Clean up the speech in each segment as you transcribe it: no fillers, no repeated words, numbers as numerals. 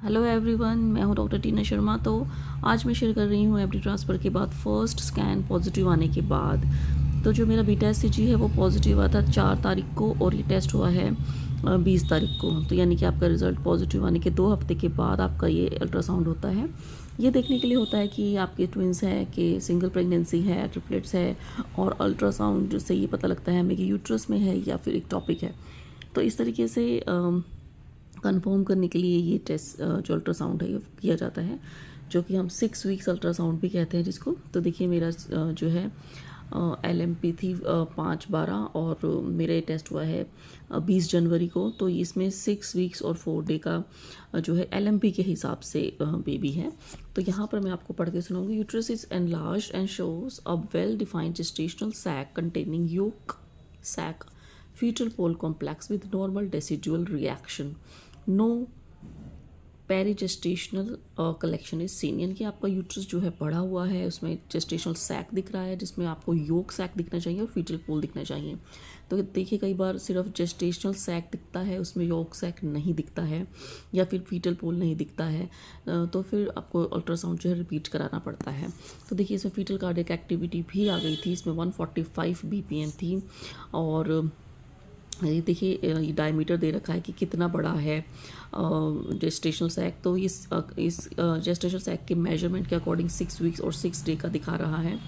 Hello everyone, मैं हूं doctor टीना शर्मा। तो आज मैं शेयर कर रही हूं एफडी ट्रांसफ़र के बाद फर्स्ट स्कैन पॉजिटिव आने के बाद। तो जो मेरा बीटा एससीजी है वो पॉजिटिव आया था 4 तारीख को और ये टेस्ट हुआ है 20 तारीख को। तो यानी कि आपका रिज़ल्ट पॉजिटिव आने के 2 हफ्ते के बाद आपका ये अल्ट्रासाउंड होता है। ये देखने के लिए होता है कि आपके ट्विंस हैं कि सिंगल प्रेगनेंसी है, ट्रिपलेट्स है, और अल्ट्रासाउंड से ये पता लगता है हमें कि यूट्रस में है या फिर इक्टोपिक है। तो इस तरीके से कंफर्म करने के लिए ये टेस्ट जो अल्ट्रासाउंड है ये किया जाता है, जो कि हम 6 वीक्स अल्ट्रासाउंड भी कहते हैं जिसको। तो देखिए मेरा जो है LMP थी 5/12 और मेरा ये टेस्ट हुआ है 20 जनवरी को। तो इसमें 6 वीक्स और 4 डे का जो है LMP के हिसाब से बेबी है। तो यहाँ पर मैं आपको पढ़ के सुनाऊंगी। Uterus is enlarged and shows a well defined gestational sac containing yolk sac fetal pole complex with normal decidual reaction. No perigestational collection is seen, यानी कि आपका यूट्रस जो है बढ़ा हुआ है, उसमें जेस्टेशनल सैक दिख रहा है जिसमें आपको योक सैक दिखना चाहिए और फीटल पोल दिखना चाहिए। तो देखिए कई बार सिर्फ जेस्टेशनल सैक दिखता है, उसमें योक सैक नहीं दिखता है या फिर फीटल पोल नहीं दिखता है, तो फिर आपको अल्ट्रासाउंड जो है रिपीट कराना पड़ता है। तो देखिए इसमें फीटल कार्डियक एक्टिविटी भी आ गई थी, इसमें 145 BPM थी। और ये देखिए ये डायमीटर दे रखा है कि कितना बड़ा है जेस्टेशनल सैक। तो इस जेस्टेशनल सैक के मेजरमेंट के अकॉर्डिंग 6 वीक्स और 6 डे का दिखा रहा है।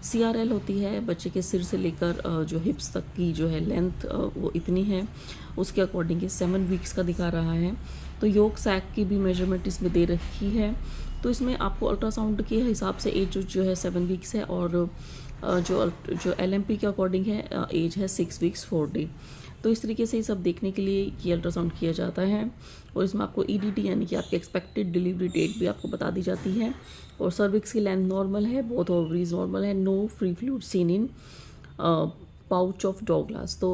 CRL होती है बच्चे के सिर से लेकर जो हिप्स तक की जो है लेंथ वो इतनी है, उसके अकॉर्डिंग ये 7 वीक्स का दिखा रहा है। तो योक सैक की भी मेजरमेंट इसमें दे रखी है। तो इसमें आपको अल्ट्रासाउंड के हिसाब से एज जो है 7 वीक्स है, और जो LMP के अकॉर्डिंग है एज है 6 वीक्स 4 डे। तो इस तरीके से ये सब देखने के लिए ये अल्ट्रासाउंड किया जाता है। और इसमें आपको EDT यानी कि आपकी एक्सपेक्टेड डिलीवरी डेट भी आपको बता दी जाती है। और सर्विक्स की लेंथ नॉर्मल है, बोथ ओवरीज नॉर्मल है, no free fluid seen in pouch of Douglas. तो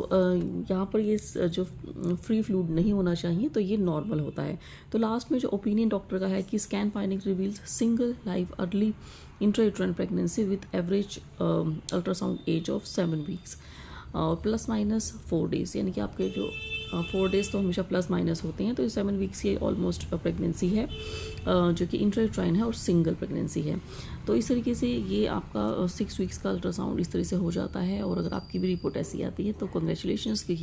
यहाँ पर ये जो फ्री फ्लूइड नहीं होना चाहिए, तो ये नॉर्मल होता है। तो लास्ट में जो ओपिनियन डॉक्टर का है कि scan finding reveals single live early intrauterine pregnancy with average ultrasound age of 7 weeks ±4 days, यानी कि आपके जो 4 डेज़ तो हमेशा प्लस माइनस होते हैं। तो ये 7 वीक्स की ऑलमोस्ट प्रेगनेंसी है जो कि इंट्रायूटेराइन है और सिंगल प्रेगनेंसी है। तो इस तरीके से ये आपका 6 वीक्स का अल्ट्रासाउंड इस तरह से हो जाता है। और अगर आपकी भी रिपोर्ट ऐसी आती है तो कॉन्ग्रेचुलेशंस की